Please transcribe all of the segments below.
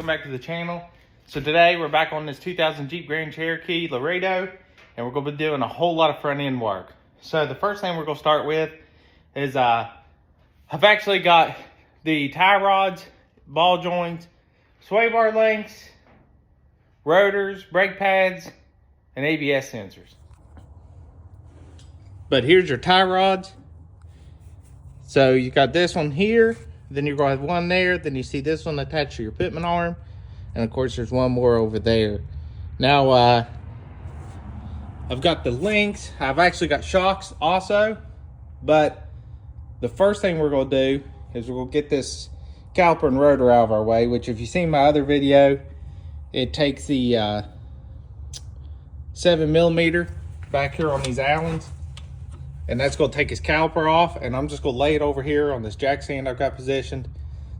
back to the channel. So today we're back on this 2000 Jeep Grand Cherokee Laredo, and we're going to be doing a whole lot of front end work. So the first thing we're going to start with is I've actually got the tie rods, ball joints, sway bar links, rotors, brake pads, and ABS sensors. But here's your tie rods. So you got this one here, then you're going to have one there, then you see this one attached to your pitman arm, and of course there's one more over there. Now I've got the links, I've actually got shocks also, but the first thing we're going to do is we're going to get this caliper and rotor out of our way, which if you've seen my other video, it takes the 7mm back here on these Allens, and that's going to take his caliper off, and I'm just going to lay it over here on this jack stand I've got positioned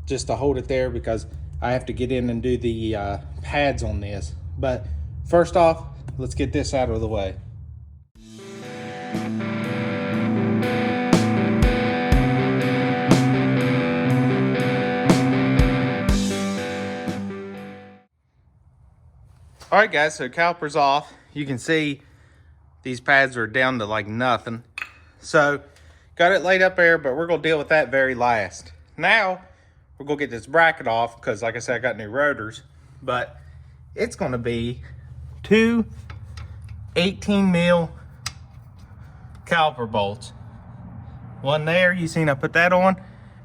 just to hold it there because I have to get in and do the pads on this. But first off, let's get this out of the way. All right guys, so caliper's off. You can see these pads are down to like nothing. So got it laid up there, but we're gonna deal with that very last. Now we're gonna get this bracket off because like I said, I got new rotors, but it's gonna be two 18mm caliper bolts. One there, you seen I put that on,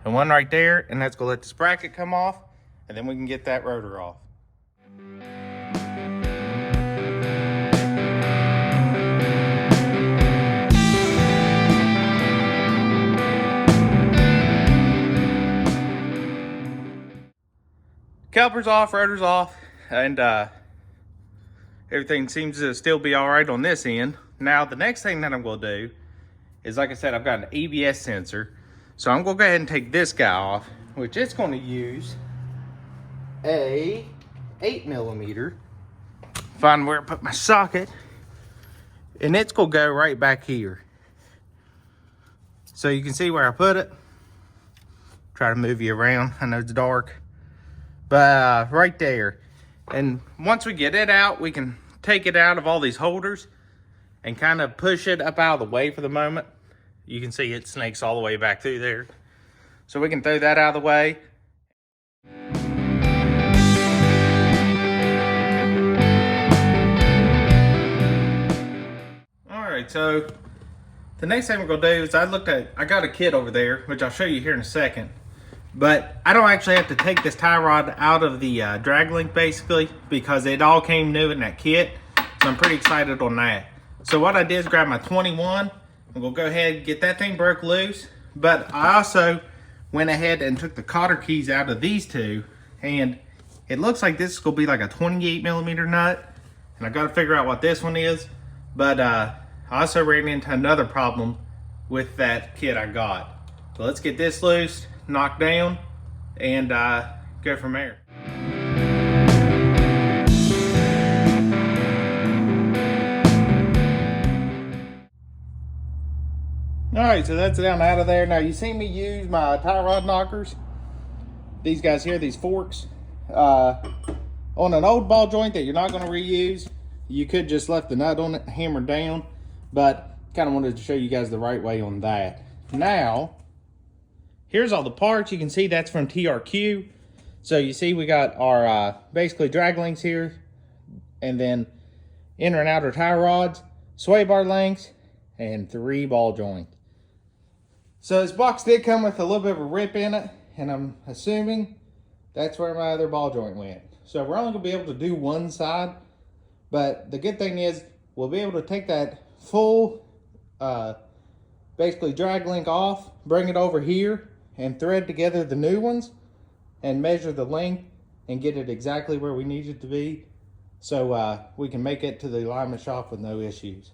and one right there, and that's gonna let this bracket come off, and then we can get that rotor off. Caliper's off, rotor's off, and everything seems to still be all right on this end. Now, the next thing that I'm going to do is, like I said, I've got an ABS sensor. So I'm going to go ahead and take this guy off, which it's going to use a 8mm. Find where I put my socket, and it's going to go right back here. So you can see where I put it. Try to move you around. I know it's dark. But right there. And once we get it out, we can take it out of all these holders and kind of push it up out of the way for the moment. You can see it snakes all the way back through there. So we can throw that out of the way. All right, so the next thing we're gonna do is I got a kit over there, which I'll show you here in a second. But I don't actually have to take this tie rod out of the drag link basically because it all came new in that kit. So I'm pretty excited on that. So what I did is grab my 21. I'm gonna go ahead and get that thing broke loose. But I also went ahead and took the cotter keys out of these two. And it looks like this is gonna be like a 28mm nut. And I gotta figure out what this one is. But I also ran into another problem with that kit I got. So let's get this loose, knocked down, and go from there. All right, so that's down out of there. Now you see me use my tie rod knockers. These guys here, these forks. On an old ball joint that you're not gonna reuse, you could just left the nut on it, hammered down, but kind of wanted to show you guys the right way on that. Now, here's all the parts. You can see that's from TRQ. So you see we got our basically drag links here, and then inner and outer tie rods, sway bar links, and 3 ball joints. So this box did come with a little bit of a rip in it, and I'm assuming that's where my other ball joint went. So we're only gonna be able to do one side, but the good thing is we'll be able to take that full basically drag link off, bring it over here, and thread together the new ones and measure the length and get it exactly where we need it to be so we can make it to the alignment shop with no issues.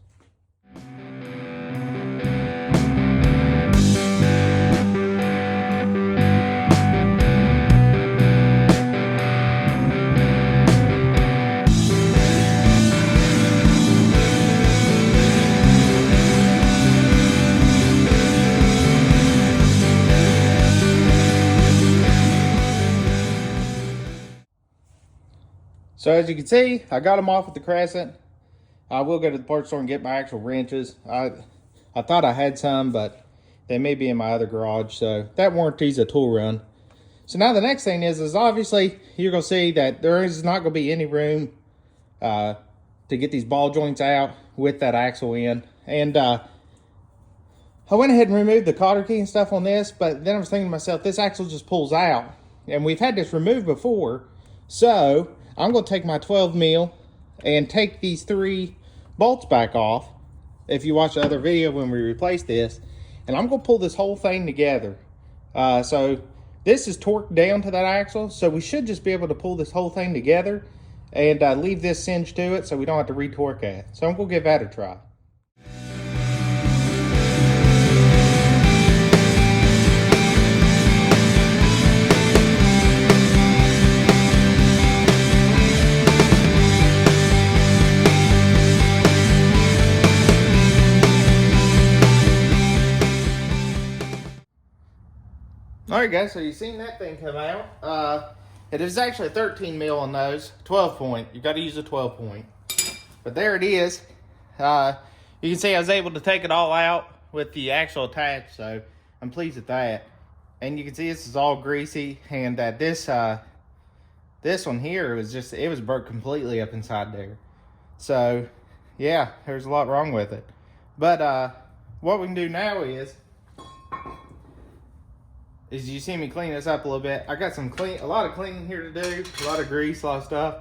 So as you can see, I got them off with the Crescent. I will go to the parts store and get my actual wrenches. I thought I had some, but they may be in my other garage. So that warranty's a tool run. So now the next thing is obviously you're going to see that there is not going to be any room to get these ball joints out with that axle in. And I went ahead and removed the cotter key and stuff on this, but then I was thinking to myself, this axle just pulls out. And we've had this removed before. So I'm going to take my 12 mil and take these 3 bolts back off. If you watch the other video when we replaced this, and I'm going to pull this whole thing together. So this is torqued down to that axle, so we should just be able to pull this whole thing together and leave this cinch to it so we don't have to re-torque it. So I'm going to give that a try. Alright guys, so you've seen that thing come out. It is actually a 13 mil on those, 12 point. You got to use a 12 point. But there it is. You can see I was able to take it all out with the axle attached, so I'm pleased with that. And you can see this is all greasy, and this one here was just, it was burnt completely up inside there. So yeah, there's a lot wrong with it. But what we can do now is you see me clean this up a little bit. I got a lot of cleaning here to do, a lot of grease, a lot of stuff.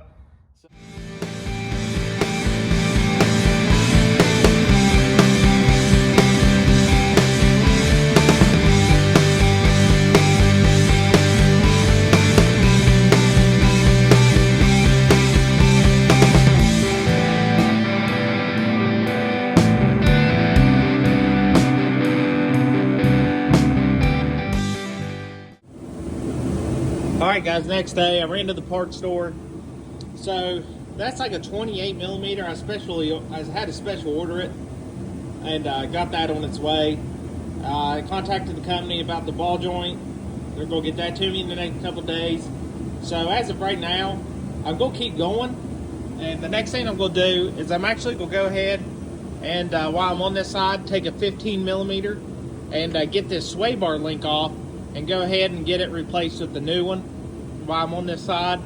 Alright guys, next day I ran to the parts store. So that's like a 28 millimeter. I had to special order it and got that on its way. I contacted the company about the ball joint. They're going to get that to me in the next couple days. So as of right now, I'm going to keep going. And the next thing I'm going to do is I'm actually going to go ahead and while I'm on this side, take a 15 millimeter and get this sway bar link off and go ahead and get it replaced with the new one while I'm on this side.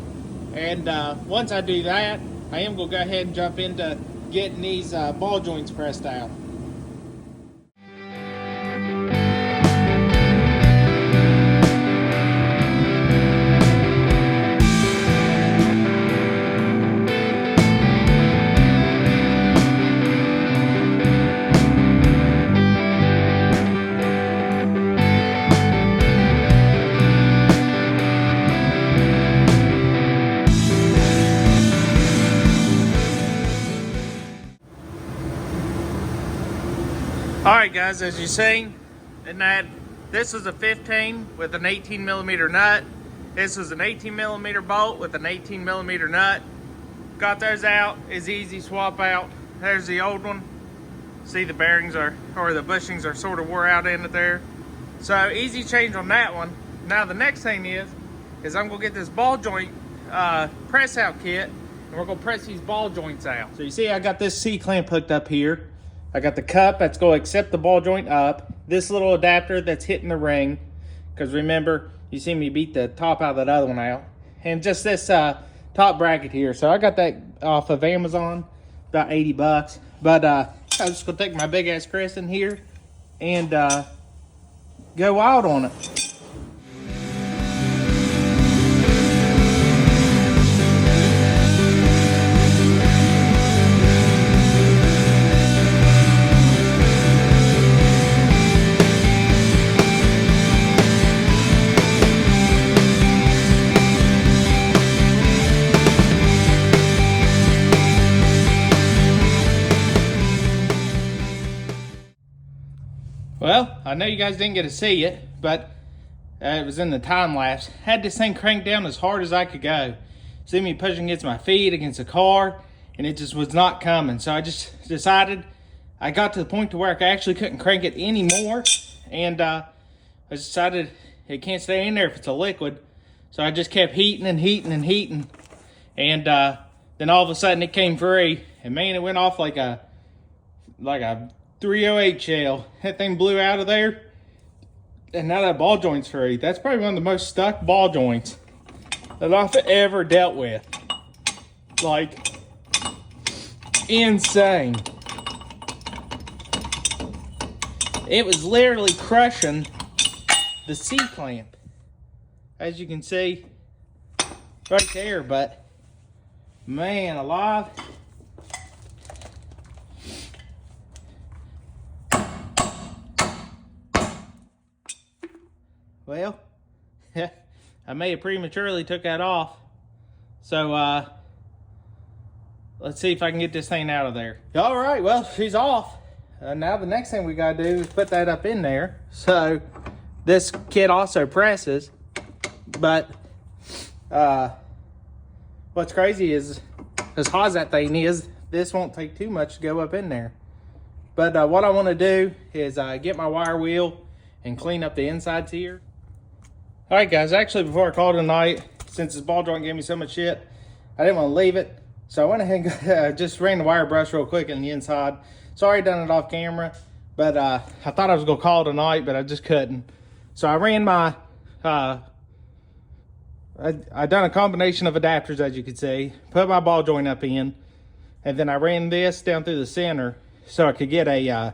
And once I do that, I am going to go ahead and jump into getting these ball joints pressed out. Alright guys, as you've seen, this is a 15 with an 18 millimeter nut. This is an 18 millimeter bolt with an 18 millimeter nut. Got those out, is easy swap out. There's the old one. See the bearings the bushings are sort of wore out in it there. So easy change on that one. Now the next thing is I'm gonna get this ball joint press out kit, and we're gonna press these ball joints out. So you see I got this C-clamp hooked up here. I got the cup that's going to accept the ball joint up. This little adapter that's hitting the ring. Because remember, you see me beat the top out of that other one out. And just this top bracket here. So I got that off of Amazon. About 80 bucks. But I'm just going to take my big ass Crescent here. And go wild on it. Well, I know you guys didn't get to see it, but it was in the time lapse. Had this thing cranked down as hard as I could go. See me pushing against my feet, against the car, and it just was not coming. So I just decided, I got to the point to where I actually couldn't crank it anymore. And I decided it can't stay in there if it's a liquid. So I just kept heating and heating and heating. And Then all of a sudden it came free, and man, it went off like a 308 shell. That thing blew out of there, and now that ball joint's free. That's probably one of the most stuck ball joints that I've ever dealt with. Like, insane. It was literally crushing the C-clamp, as you can see right there. But man alive, well, I may have prematurely took that off. So let's see if I can get this thing out of there. All right, well, she's off. Now the next thing we gotta do is put that up in there. So this kit also presses, but what's crazy is, as hot as that thing is, this won't take too much to go up in there. But what I want to do is get my wire wheel and clean up the insides here. All right, guys, actually before I call it a night, since this ball joint gave me so much shit, I didn't want to leave it. So I went ahead and just ran the wire brush real quick on the inside. Sorry, done it off camera, but I thought I was gonna call it a night, but I just couldn't. So I ran my, I done a combination of adapters, as you can see, put my ball joint up in, and then I ran this down through the center so I could get a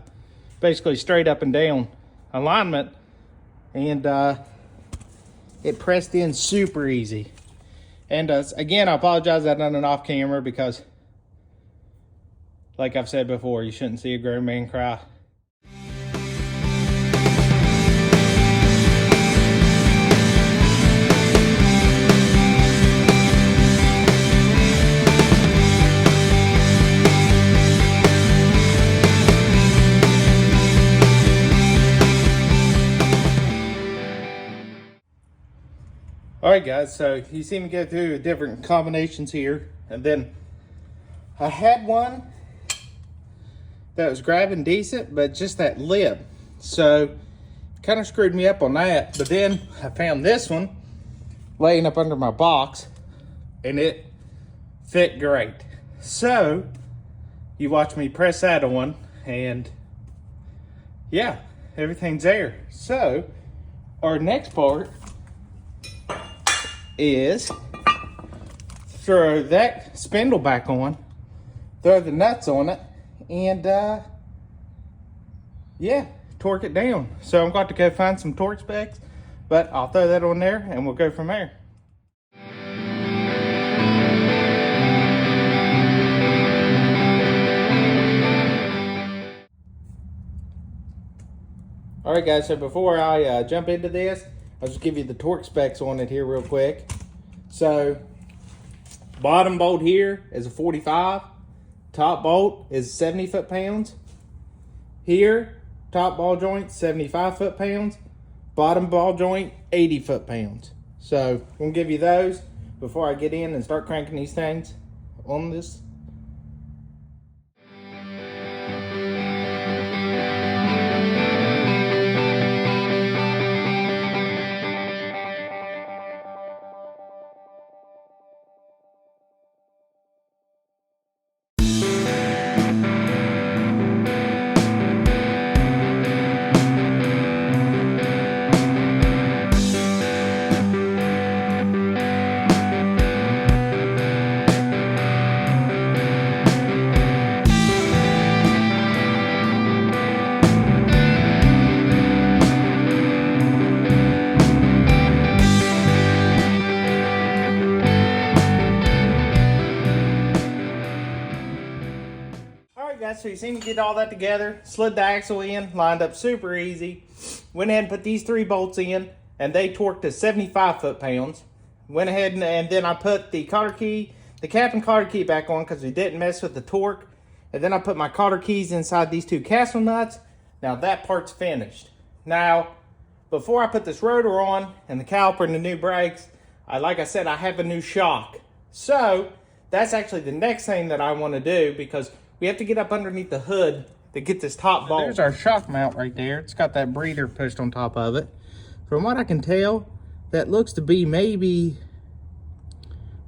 basically straight up and down alignment, and it pressed in super easy. And again, I apologize I done it off camera because, like I've said before, you shouldn't see a grown man cry. All right, guys, so you see me go through different combinations here, and then I had one that was grabbing decent, but just that lip, so kind of screwed me up on that. But then I found this one laying up under my box, and it fit great. So you watch me press that on, and yeah, everything's there. So our next part is throw that spindle back on, throw the nuts on it, and yeah, torque it down. So I'm going to go find some torque specs, but I'll throw that on there and we'll go from there. All right, guys, so before I jump into this, I'll just give you the torque specs on it here real quick. So bottom bolt here is a 45. Top bolt is 70 foot-pounds. Here, top ball joint, 75 foot-pounds. Bottom ball joint, 80 foot-pounds. So I'm going to give you those before I get in and start cranking these things on this. So you see me get all that together, slid the axle in, lined up super easy. Went ahead and put these 3 bolts in, and they torqued to 75 foot-pounds. Went ahead and then I put the cotter key, the cap and cotter key back on because we didn't mess with the torque. And then I put my cotter keys inside these 2 castle nuts. Now that part's finished. Now, before I put this rotor on and the caliper and the new brakes, like I said, I have a new shock. So that's actually the next thing that I want to do, because we have to get up underneath the hood to get this top bolt. There's our shock mount right there. It's got that breather pushed on top of it. From what I can tell, that looks to be maybe,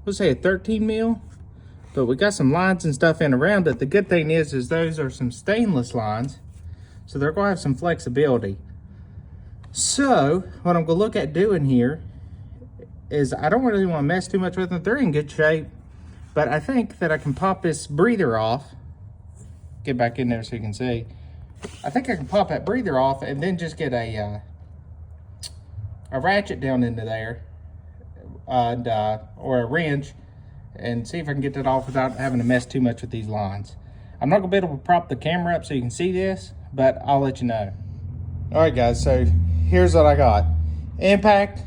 let's say a 13 mil. But we got some lines and stuff in around it. The good thing is those are some stainless lines, so they're gonna have some flexibility. So what I'm gonna look at doing here is, I don't really wanna mess too much with them. They're in good shape, but I think that I can pop this breather off. Get back in there so you can see. I think I can pop that breather off and then just get a ratchet down into there, and or a wrench, and see if I can get that off without having to mess too much with these lines. I'm not gonna be able to prop the camera up so you can see this, but I'll let you know. All right, guys, so here's what I got. Impact,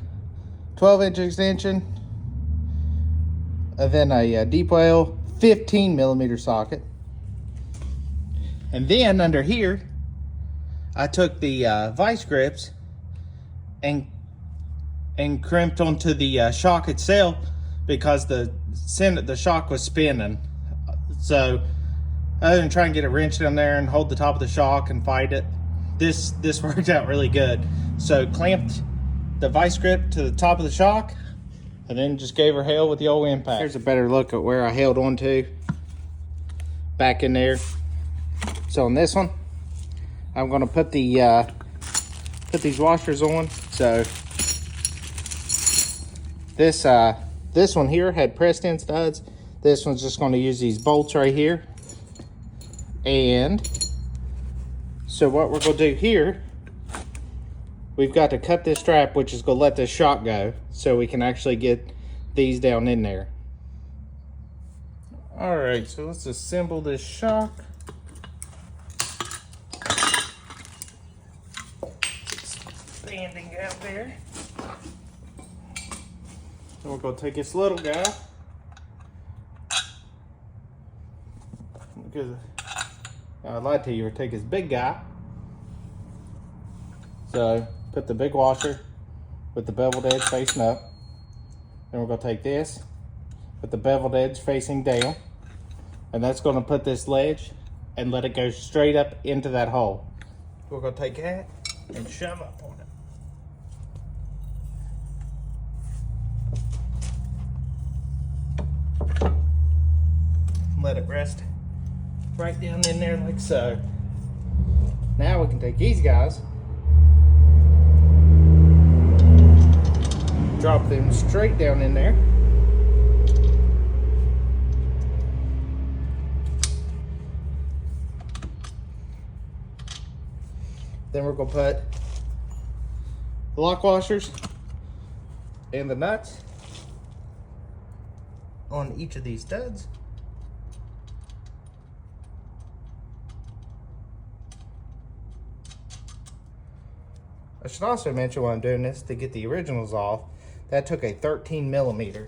12-inch extension, and then a deep well 15mm socket. And then under here, I took the vice grips and crimped onto the shock itself, because the shock was spinning. So other than trying to get a wrench down there and hold the top of the shock and fight it, this worked out really good. So clamped the vice grip to the top of the shock, and then just gave her hell with the old impact. Here's a better look at where I held on to back in there. So on this one, I'm gonna put the put these washers on. So this one here had pressed in studs. This one's just gonna use these bolts right here. And so what we're gonna do here, we've got to cut this strap, which is gonna let this shock go, so we can actually get these down in there. All right, so let's assemble this shock. Standing out there. So we're gonna take this little guy, because I lied to you, or take this big guy. So put the big washer with the beveled edge facing up. Then we're gonna take this with the beveled edge facing down, and that's gonna put this ledge and let it go straight up into that hole. We're gonna take that and shove up on it. Let it rest right down in there like so. Now we can take these guys, drop them straight down in there. Then we're gonna put the lock washers and the nuts on each of these studs. I should also mention while I'm doing this, to get the originals off, that took a 13mm.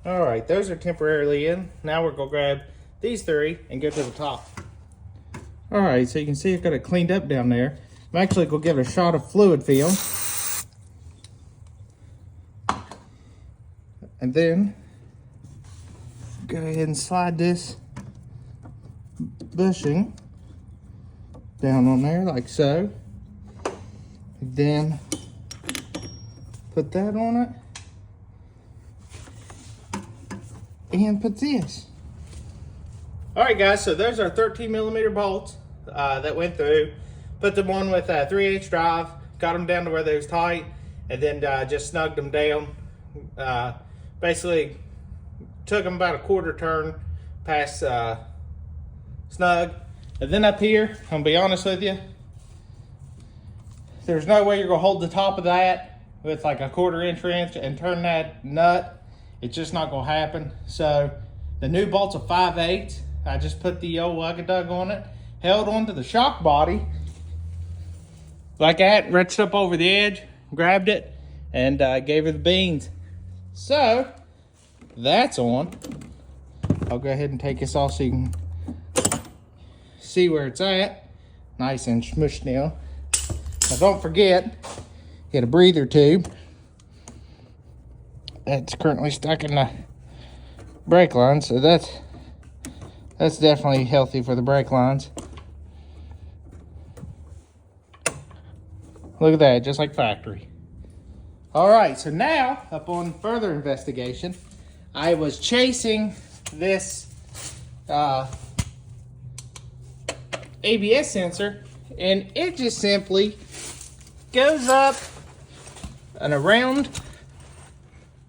All right, those are temporarily in. Now we're gonna grab these three and go to the top. All right, so you can see I've got it cleaned up down there. I'm actually gonna give it a shot of fluid film. And then go ahead and slide this bushing down on there like so. Then put that on it and put this. All right, guys, so there's our 13mm bolts that went through. Put them on with a 3/8 drive, got them down to where they was tight, and then just snugged them down. Basically took them about a quarter turn past snug. And then up here, I'm gonna be honest with you, there's no way you're gonna hold the top of that with like a 1/4 wrench and turn that nut. It's just not gonna happen. So the new bolt's a 5/8. I just put the old Akebono on it, held onto the shock body like that, reached up over the edge, grabbed it, and gave her the beans. So that's on. I'll go ahead and take this off so you can see where it's at. Nice and smushed now. Now don't forget, get a breather tube. That's currently stuck in the brake line, so that's definitely healthy for the brake lines. Look at that, just like factory. All right, so now, upon further investigation, I was chasing this ABS sensor, and it just simply goes up and around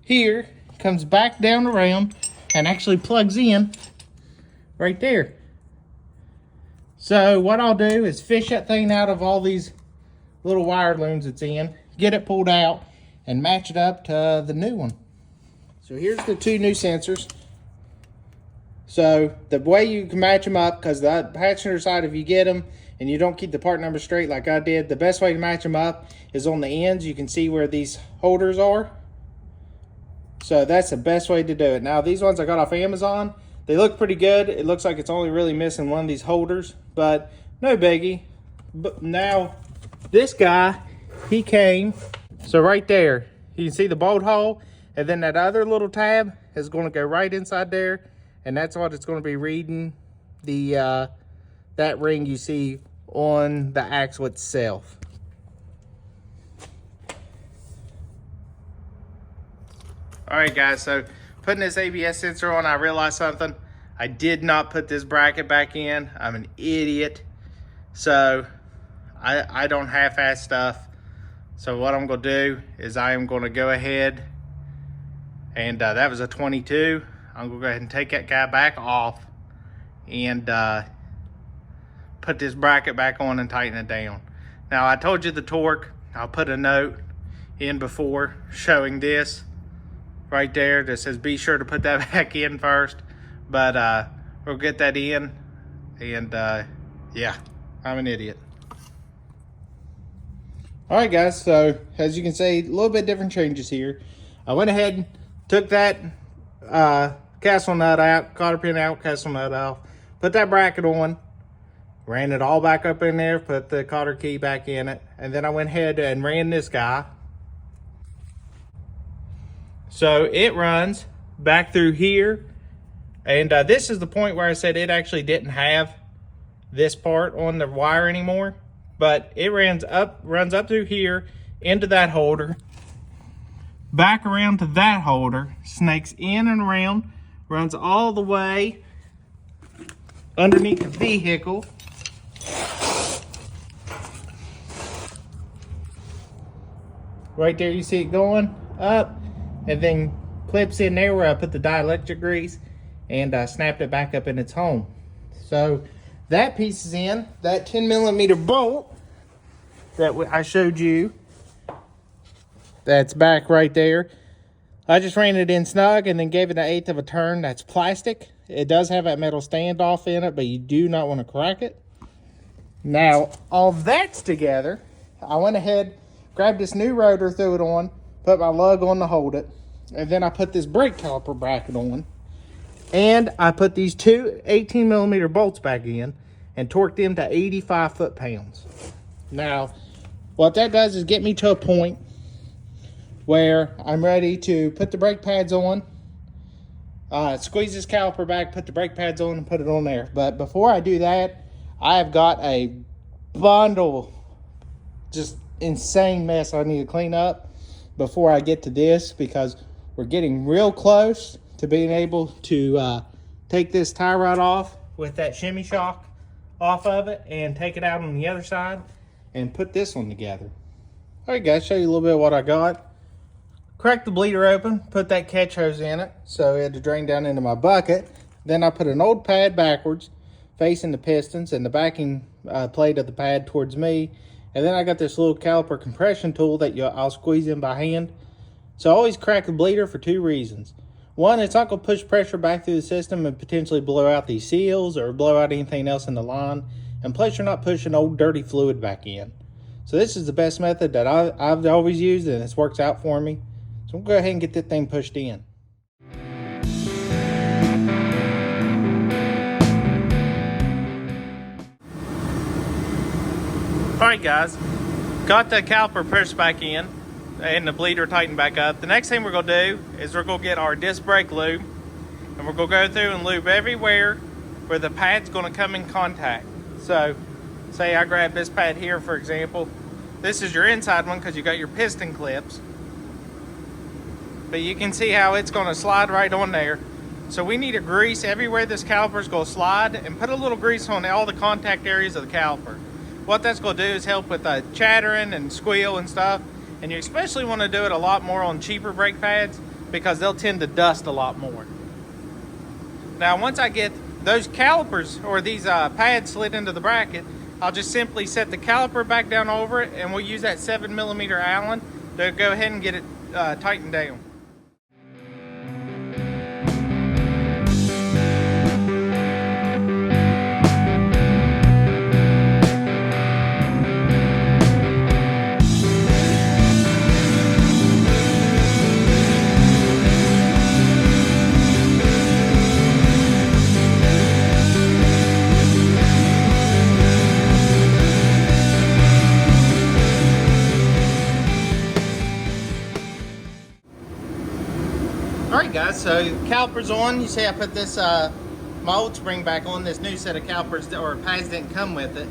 here, comes back down around, and actually plugs in right there. So what I'll do is fish that thing out of all these little wire looms it's in, get it pulled out, and match it up to the new one. So here's the two new sensors. So the way you can match them up, because the passenger side, if you get them and you don't keep the part number straight like I did, the best way to match them up is on the ends. You can see where these holders are. So that's the best way to do it. Now these ones I got off Amazon, they look pretty good. It looks like it's only really missing one of these holders, but no biggie. But now this guy, he came, so right there, you can see the bolt hole, and then that other little tab is going to go right inside there, and that's what it's going to be reading the that ring you see on the axle itself. All right, guys, so putting this ABS sensor on, I realized something. I did not put this bracket back in. I'm an idiot. So I don't half-ass stuff. So what I'm gonna do is I am gonna go ahead, and that was a 22. I'm gonna go ahead and take that guy back off and put this bracket back on and tighten it down. Now I told you the torque. I'll put a note in before showing this right there that says be sure to put that back in first. But we'll get that in, and yeah, I'm an idiot. All right, guys, so as you can see, a little bit different changes here. I went ahead and took that castle nut out, cotter pin out, castle nut off, put that bracket on, ran it all back up in there, put the cotter key back in it, and then I went ahead and ran this guy. So it runs back through here, and this is the point where I said it actually didn't have this part on the wire anymore. But it runs up through here into that holder, back around to that holder, snakes in and around, runs all the way underneath the vehicle. Right there you see it going up, and then clips in there where I put the dielectric grease, and I snapped it back up in its home. So that piece is in. That 10mm bolt that I showed you, that's back right there. I just ran it in snug and then gave it 1/8 of a turn. That's plastic. It does have that metal standoff in it, but you do not want to crack it. Now, all that's together, I went ahead, grabbed this new rotor, threw it on, put my lug on to hold it, and then I put this brake caliper bracket on, and I put these two 18mm bolts back in and torqued them to 85 foot-pounds. Now, what that does is get me to a point where I'm ready to put the brake pads on, squeeze this caliper back, put the brake pads on, and put it on there. But before I do that, I've got a bundle, just insane mess I need to clean up before I get to this, because we're getting real close to being able to take this tie rod off with that shimmy shock off of it and take it out on the other side and put this one together. All right, guys, show you a little bit of what I got. Cracked the bleeder open, put that catch hose in it, so it had to drain down into my bucket. Then I put an old pad backwards, facing the pistons and the backing plate of the pad towards me. And then I got this little caliper compression tool that I'll squeeze in by hand. So I always crack the bleeder for two reasons. One, it's not going to push pressure back through the system and potentially blow out these seals or blow out anything else in the line. And plus, you're not pushing old dirty fluid back in. So this is the best method that I've always used, and it's works out for me. So I'm going to go ahead and get that thing pushed in. Alright guys, got the caliper pushed back in and the bleeder tightened back up. The next thing we're going to do is we're going to get our disc brake lube, and we're going to go through and lube everywhere where the pad's going to come in contact. So say I grab this pad here, for example, This is your inside one because you got your piston clips. But you can see how it's going to slide right on there. So we need to grease everywhere this caliper is going to slide and put a little grease on all the contact areas of the caliper. What that's going to do is help with chattering and squeal and stuff. And you especially want to do it a lot more on cheaper brake pads because they'll tend to dust a lot more. Now once I get those calipers or these pads slid into the bracket, I'll just simply set the caliper back down over it, and we'll use that 7mm Allen to go ahead and get it tightened down. Alright guys, so caliper's on. You see I put this my old spring back on. This new set of calipers or pads didn't come with it.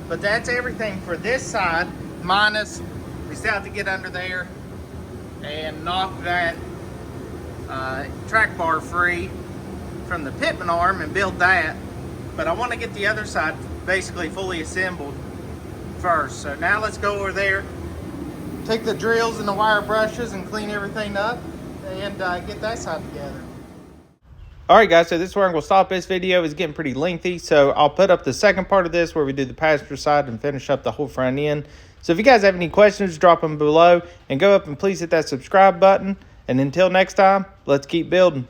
But that's everything for this side, minus we still have to get under there and knock that track bar free from the pitman arm and build that. But I want to get the other side basically fully assembled first. So now let's go over there, take the drills and the wire brushes and clean everything up and get that side together. Alright guys, so this is where I'm going to stop this video. It's getting pretty lengthy, so I'll put up the second part of this where we do the passenger side and finish up the whole front end. So if you guys have any questions, drop them below, and go up and please hit that subscribe button. And until next time, let's keep building.